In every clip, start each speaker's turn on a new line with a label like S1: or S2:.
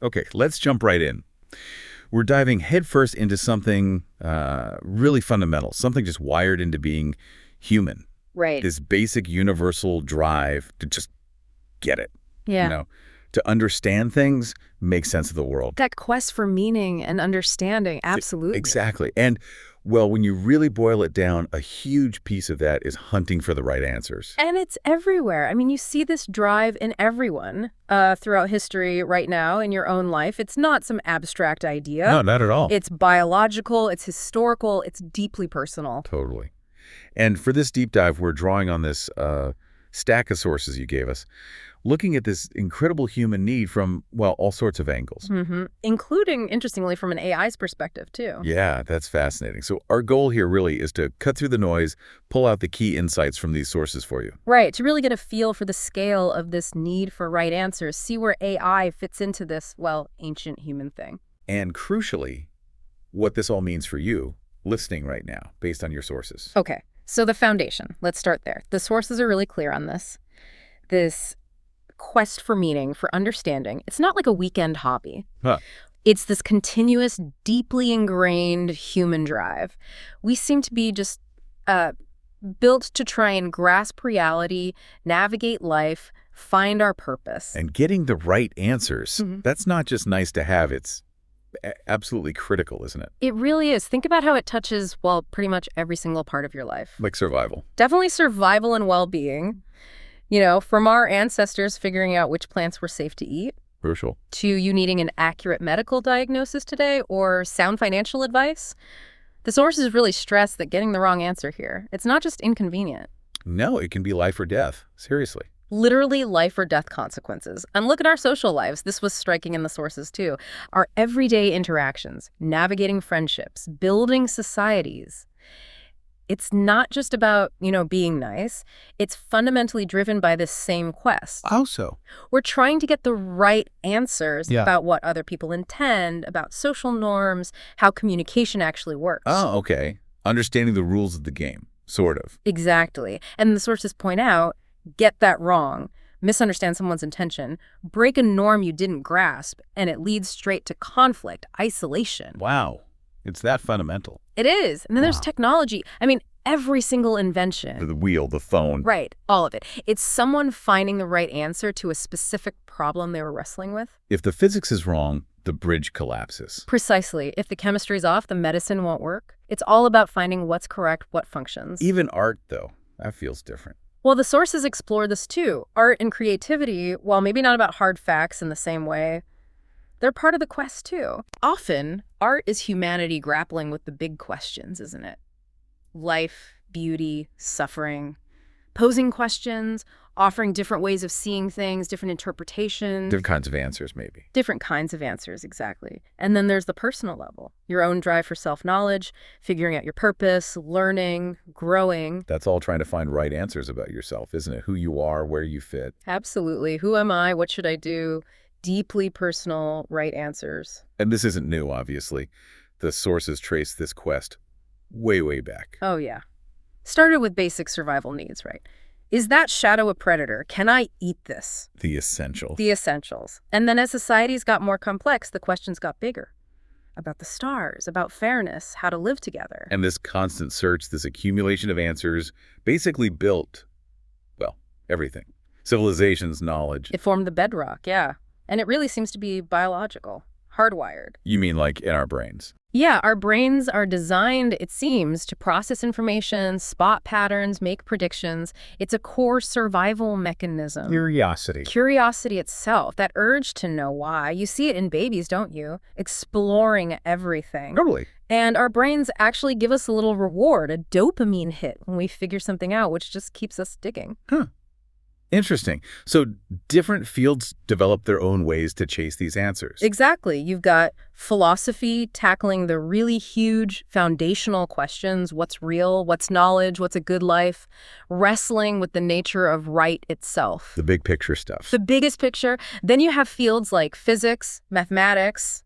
S1: Okay, let's jump right in. We're diving headfirst into something really fundamental, something just wired into being human.
S2: Right.
S1: This basic universal drive to just get it.
S2: Yeah.
S1: To understand things, make sense of the world.
S2: That quest for meaning and understanding, absolutely.
S1: Exactly. And, well, when you really boil it down, a huge piece of that is hunting for the right answers.
S2: And it's everywhere. I mean, you see this drive in everyone throughout history right now in your own life. It's not some abstract idea.
S1: No, not at all.
S2: It's biological, it's historical, it's deeply personal.
S1: Totally. And for this deep dive, we're drawing on this stack of sources you gave us, looking at this incredible human need from, well, all sorts of angles.
S2: Including, interestingly, from an AI's perspective, too.
S1: Yeah, that's fascinating. So our goal here really is to cut through the noise, pull out the key insights from these sources for you.
S2: Right, to really get a feel for the scale of this need for right answers, see where AI fits into this, well, ancient human thing.
S1: And crucially, what this all means for you, listening right now, based on your sources.
S2: Okay, so the foundation. Let's start there. The sources are really clear on this. This quest for meaning, for understanding, it's not like a weekend hobby. It's this continuous, deeply ingrained human drive. We seem to be just built to try and grasp reality, navigate life, find our purpose.
S1: And getting the right answers, that's not just nice to have, it's absolutely critical, isn't it?
S2: It really is. Think about how it touches, well, pretty much every single part of your life.
S1: Like survival.
S2: Definitely survival and well-being. You know, from our ancestors figuring out which plants were safe to eat.
S1: Crucial.
S2: To you needing an accurate medical diagnosis today or sound financial advice. The sources really stress that getting the wrong answer here, it's not just inconvenient.
S1: No, it can be life or death. Seriously.
S2: Literally life or death consequences. And look at our social lives. This was striking in the sources too. Our everyday interactions, navigating friendships, building societies. It's not just about, being nice. It's fundamentally driven by this same quest.
S1: How so?
S2: We're trying to get the right answers about what other people intend, about social norms, how communication actually works.
S1: Oh, okay. Understanding the rules of the game, sort of.
S2: Exactly. And the sources point out, get that wrong, misunderstand someone's intention, break a norm you didn't grasp, and it leads straight to conflict, isolation.
S1: Wow. It's that fundamental.
S2: It is. And then there's technology. I mean, every single invention.
S1: The wheel, the phone.
S2: Right. All of it. It's someone finding the right answer to a specific problem they were wrestling with.
S1: If the physics is wrong, the bridge collapses.
S2: Precisely. If the chemistry's off, the medicine won't work. It's all about finding what's correct, what functions.
S1: Even art, though, that feels different.
S2: Well, the sources explore this too. Art and creativity, while maybe not about hard facts in the same way, they're part of the quest too. Often, art is humanity grappling with the big questions, isn't it? Life, beauty, suffering, posing questions, offering different ways of seeing things, different interpretations.
S1: Different kinds of answers, maybe.
S2: Different kinds of answers, exactly. And then there's the personal level, your own drive for self-knowledge, figuring out your purpose, learning, growing.
S1: That's all trying to find right answers about yourself, isn't it? Who you are, where you fit.
S2: Absolutely. Who am I? What should I do? Deeply personal, right answers.
S1: And this isn't new, obviously. The sources trace this quest way, way back.
S2: Oh, yeah. Started with basic survival needs, right? Is that shadow a predator? Can I eat this?
S1: The essentials.
S2: The essentials. And then as societies got more complex, the questions got bigger. About the stars, about fairness, how to live together.
S1: And this constant search, this accumulation of answers, basically built, well, everything. Civilizations, knowledge.
S2: It formed the bedrock, yeah. And it really seems to be biological, hardwired.
S1: You mean like in our brains?
S2: Yeah, our brains are designed, it seems, to process information, spot patterns, make predictions. It's a core survival mechanism.
S1: Curiosity.
S2: Curiosity itself, that urge to know why. You see it in babies, don't you? Exploring everything.
S1: Totally.
S2: And our brains actually give us a little reward, a dopamine hit when we figure something out, which just keeps us digging.
S1: Huh. Interesting. So different fields develop their own ways to chase these answers.
S2: Exactly. You've got philosophy tackling the really huge foundational questions. What's real? What's knowledge? What's a good life? Wrestling with the nature of right itself.
S1: The big picture stuff.
S2: The biggest picture. Then you have fields like physics, mathematics,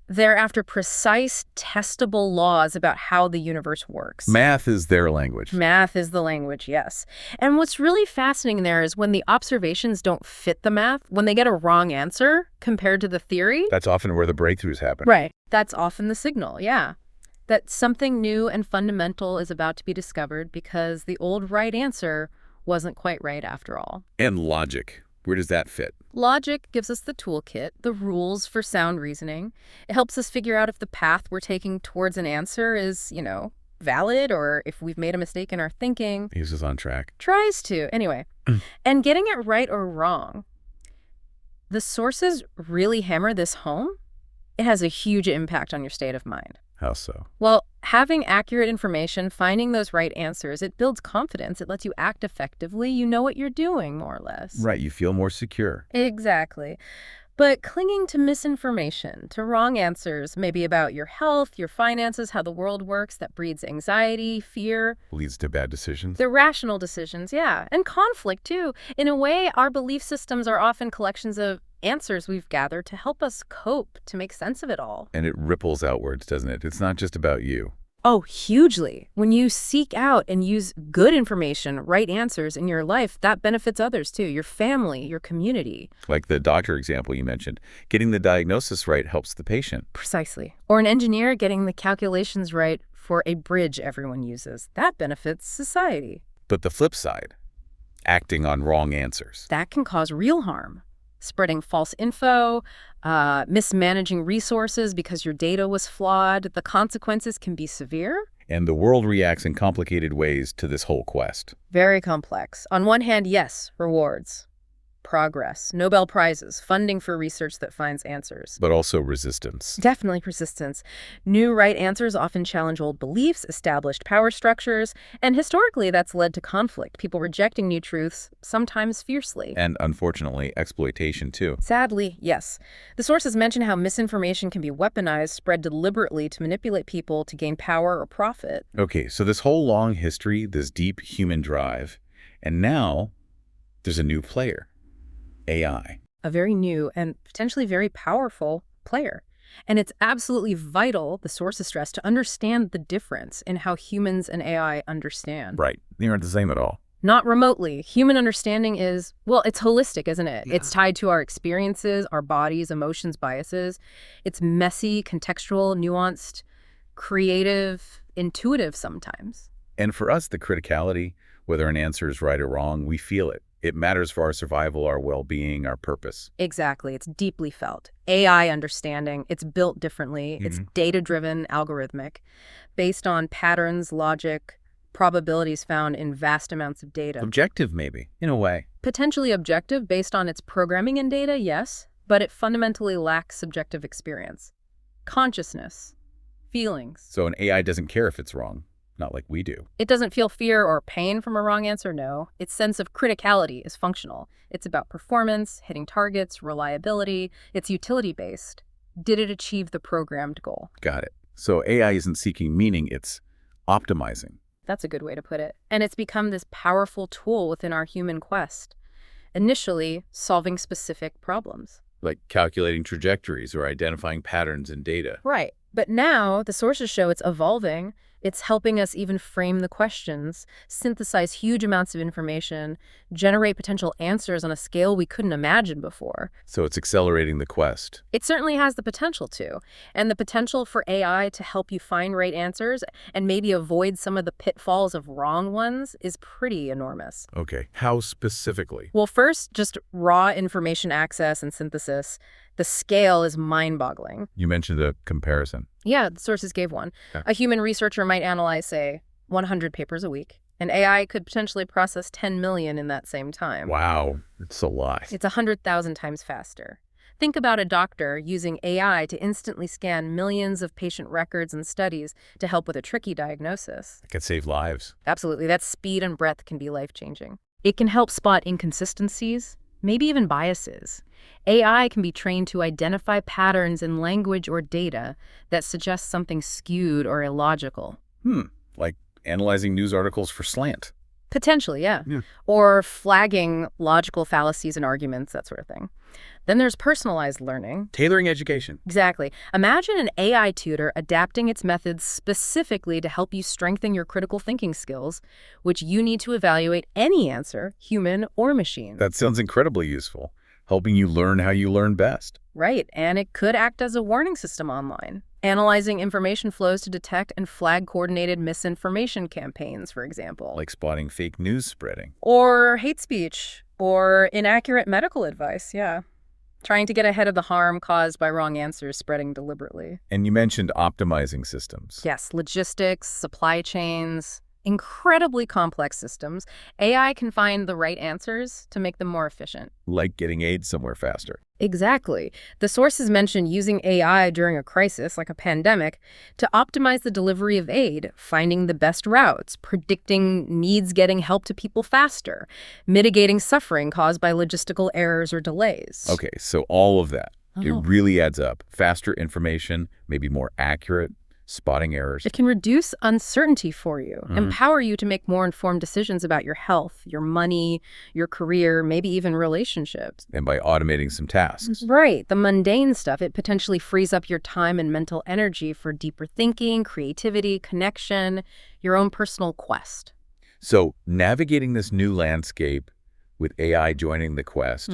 S2: They're after precise, testable laws about how the universe works.
S1: Math is their language.
S2: Math is the language, yes. And what's really fascinating there is when the observations don't fit the math, when they get a wrong answer compared to the theory.
S1: That's often where the breakthroughs happen.
S2: Right. That's often the signal, yeah. That something new and fundamental is about to be discovered because the old right answer wasn't quite right after all.
S1: And logic. Where does that fit?
S2: Logic gives us the toolkit, the rules for sound reasoning. It helps us figure out if the path we're taking towards an answer is, valid, or if we've made a mistake in our thinking.
S1: He's just on track.
S2: Tries to, anyway. And getting it right or wrong. The sources really hammer this home. It has a huge impact on your state of mind.
S1: How so?
S2: Well, having accurate information, finding those right answers, it builds confidence. It lets you act effectively. You know what you're doing, more or less.
S1: Right, you feel more secure.
S2: Exactly. But clinging to misinformation, to wrong answers, maybe about your health, your finances, how the world works, that breeds anxiety, fear.
S1: Leads to bad decisions.
S2: Irrational decisions, yeah. And conflict, too. In a way, our belief systems are often collections of answers we've gathered to help us cope, to make sense of it all.
S1: And it ripples outwards, doesn't it? It's not just about you.
S2: Oh, hugely. When you seek out and use good information, right answers in your life, that benefits others too, your family, your community.
S1: Like the doctor example you mentioned, getting the diagnosis right helps the patient.
S2: Precisely. Or an engineer getting the calculations right for a bridge everyone uses. That benefits society.
S1: But the flip side, acting on wrong answers.
S2: That can cause real harm. Spreading false info, mismanaging resources because your data was flawed. The consequences can be severe.
S1: And the world reacts in complicated ways to this whole quest.
S2: Very complex. On one hand, yes, rewards, progress, Nobel Prizes, funding for research that finds answers.
S1: But also resistance.
S2: Definitely persistence. New right answers often challenge old beliefs, established power structures, and historically that's led to conflict, people rejecting new truths, sometimes fiercely.
S1: And unfortunately, exploitation too.
S2: Sadly, yes. The sources mention how misinformation can be weaponized, spread deliberately to manipulate people to gain power or profit.
S1: Okay, so this whole long history, this deep human drive, and now there's a new player. AI.
S2: A very new and potentially very powerful player. And it's absolutely vital, the sources stress, to understand the difference in how humans and AI understand.
S1: Right. They aren't the same at all.
S2: Not remotely. Human understanding is, well, it's holistic, isn't it?
S1: Yeah.
S2: It's tied to our experiences, our bodies, emotions, biases. It's messy, contextual, nuanced, creative, intuitive sometimes.
S1: And for us, the criticality, whether an answer is right or wrong, we feel it. It matters for our survival, our well-being, our purpose.
S2: Exactly. It's deeply felt. AI understanding, it's built differently. It's data-driven, algorithmic, based on patterns, logic, probabilities found in vast amounts of data.
S1: Objective, maybe, in a way.
S2: Potentially objective based on its programming in data, yes, but it fundamentally lacks subjective experience. Consciousness, feelings.
S1: So an AI doesn't care if it's wrong. Not like we do.
S2: It doesn't feel fear or pain from a wrong answer, no. Its sense of criticality is functional. It's about performance, hitting targets, reliability. It's utility-based. Did it achieve the programmed goal?
S1: Got it. So AI isn't seeking meaning, it's optimizing.
S2: That's a good way to put it. And it's become this powerful tool within our human quest. Initially, solving specific problems.
S1: Like calculating trajectories or identifying patterns in data.
S2: Right. But now, the sources show it's evolving. It's helping us even frame the questions, synthesize huge amounts of information, generate potential answers on a scale we couldn't imagine before.
S1: So it's accelerating the quest.
S2: It certainly has the potential to. And the potential for AI to help you find right answers and maybe avoid some of the pitfalls of wrong ones is pretty enormous.
S1: Okay, how specifically?
S2: Well, first, just raw information access and synthesis. The scale is mind-boggling.
S1: You mentioned a comparison.
S2: Yeah, the sources gave one.
S1: Okay.
S2: A human researcher might analyze, say, 100 papers a week. And AI could potentially process 10 million in that same time.
S1: Wow, it's a lot.
S2: It's 100,000 times faster. Think about a doctor using AI to instantly scan millions of patient records and studies to help with a tricky diagnosis.
S1: It could save lives.
S2: Absolutely. That speed and breadth can be life-changing. It can help spot inconsistencies, maybe even biases. AI can be trained to identify patterns in language or data that suggest something skewed or illogical.
S1: Like analyzing news articles for slant.
S2: Potentially, yeah. Or flagging logical fallacies and arguments, that sort of thing. Then there's personalized learning.
S1: Tailoring education.
S2: Exactly. Imagine an AI tutor adapting its methods specifically to help you strengthen your critical thinking skills, which you need to evaluate any answer, human or machine.
S1: That sounds incredibly useful, helping you learn how you learn best.
S2: Right, and it could act as a warning system online, analyzing information flows to detect and flag coordinated misinformation campaigns, for example.
S1: Like spotting fake news spreading.
S2: Or hate speech, or inaccurate medical advice, yeah. Trying to get ahead of the harm caused by wrong answers spreading deliberately.
S1: And you mentioned optimizing systems.
S2: Yes, logistics, supply chains, incredibly complex systems. AI can find the right answers to make them more efficient.
S1: Like getting aid somewhere faster.
S2: Exactly. The sources mentioned using AI during a crisis, like a pandemic, to optimize the delivery of aid, finding the best routes, predicting needs getting help to people faster, mitigating suffering caused by logistical errors or delays.
S1: Okay, so all of that, it
S2: Oh.
S1: really adds up. Faster information, maybe more accurate, spotting errors.
S2: It can reduce uncertainty for you, empower you to make more informed decisions about your health, your money, your career, maybe even relationships.
S1: And by automating some tasks.
S2: Right. The mundane stuff, it potentially frees up your time and mental energy for deeper thinking, creativity, connection, your own personal quest.
S1: So navigating this new landscape with AI joining the quest,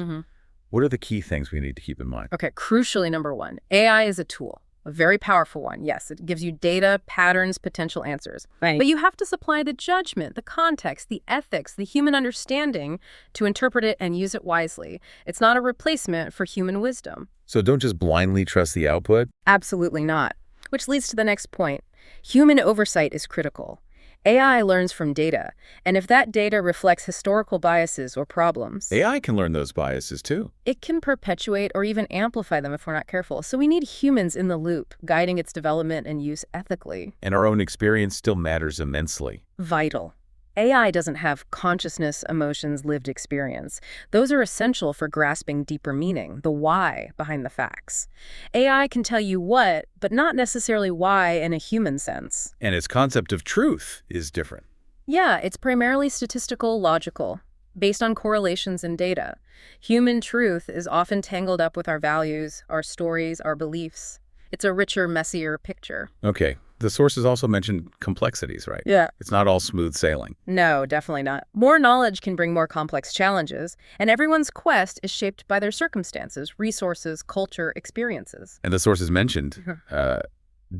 S1: what are the key things we need to keep in mind?
S2: Okay, crucially, number one, AI is a tool. A very powerful one. Yes, it gives you data, patterns, potential answers.
S3: Right.
S2: But you have to supply the judgment, the context, the ethics, the human understanding to interpret it and use it wisely. It's not a replacement for human wisdom.
S1: So don't just blindly trust the output.
S2: Absolutely not. Which leads to the next point. Human oversight is critical. AI learns from data, and if that data reflects historical biases or problems,
S1: AI can learn those biases too.
S2: it can perpetuate or even amplify them if we're not careful. So we need humans in the loop, guiding its development and use ethically.
S1: And our own experience still matters immensely.
S2: Vital. AI doesn't have consciousness, emotions, lived experience. Those are essential for grasping deeper meaning, the why behind the facts. AI can tell you what, but not necessarily why in a human sense.
S1: And its concept of truth is different.
S2: Yeah, it's primarily statistical, logical, based on correlations and data. Human truth is often tangled up with our values, our stories, our beliefs. It's a richer, messier picture.
S1: Okay, the sources also mentioned complexities, right?
S2: Yeah.
S1: It's not all smooth sailing.
S2: No, definitely not. More knowledge can bring more complex challenges, and everyone's quest is shaped by their circumstances, resources, culture, experiences.
S1: And the sources mentioned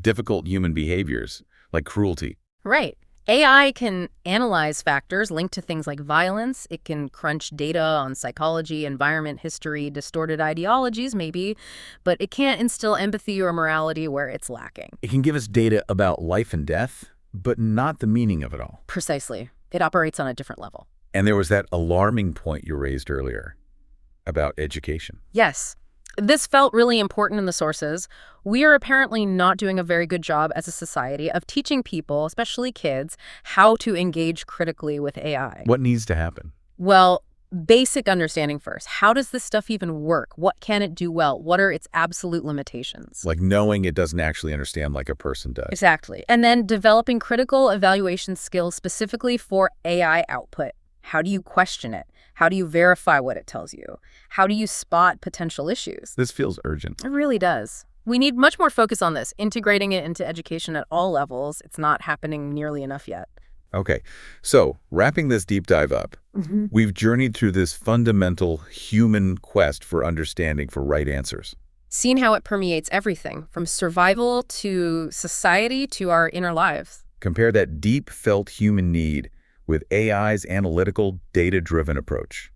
S1: difficult human behaviors, like cruelty.
S2: Right. AI can analyze factors linked to things like violence. It can crunch data on psychology, environment, history, distorted ideologies, maybe, but it can't instill empathy or morality where it's lacking.
S1: It can give us data about life and death, but not the meaning of it all.
S2: Precisely. It operates on a different level.
S1: And there was that alarming point you raised earlier about education.
S2: Yes. This felt really important in the sources. We are apparently not doing a very good job as a society of teaching people, especially kids, how to engage critically with AI.
S1: What needs to happen?
S2: Well, basic understanding first. How does this stuff even work? What can it do well? What are its absolute limitations?
S1: Like knowing it doesn't actually understand like a person does.
S2: Exactly. And then developing critical evaluation skills specifically for AI output. How do you question it? How do you verify what it tells you? How do you spot potential issues?
S1: This feels urgent.
S2: It really does. We need much more focus on this, integrating it into education at all levels. It's not happening nearly enough yet.
S1: Okay, so wrapping this deep dive up, we've journeyed through this fundamental human quest for understanding, for right answers.
S2: Seen how it permeates everything, from survival to society to our inner lives.
S1: Compare that deep felt human need with AI's analytical, data-driven approach.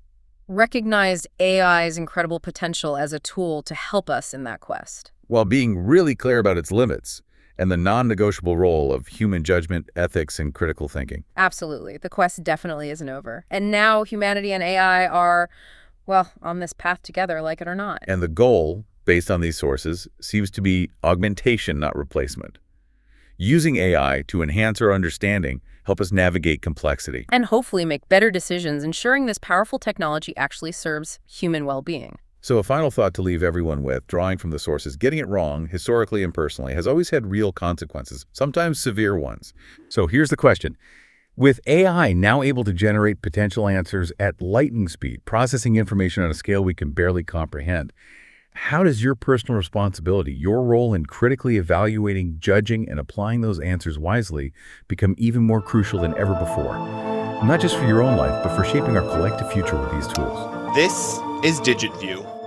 S2: Recognize AI's incredible potential as a tool to help us in that quest.
S1: While being really clear about its limits and the non-negotiable role of human judgment, ethics, and critical thinking.
S2: Absolutely. The quest definitely isn't over. And now humanity and AI are, well, on this path together, like it or not.
S1: And the goal, based on these sources, seems to be augmentation, not replacement. Using AI to enhance our understanding, help us navigate complexity.
S2: And hopefully make better decisions, ensuring this powerful technology actually serves human well-being.
S1: So a final thought to leave everyone with, drawing from the sources, getting it wrong, historically and personally, has always had real consequences, sometimes severe ones. So here's the question. With AI now able to generate potential answers at lightning speed, processing information on a scale we can barely comprehend, how does your personal responsibility, your role in critically evaluating, judging, and applying those answers wisely become even more crucial than ever before? Not just for your own life, but for shaping our collective future with these tools.
S3: This is DigitView.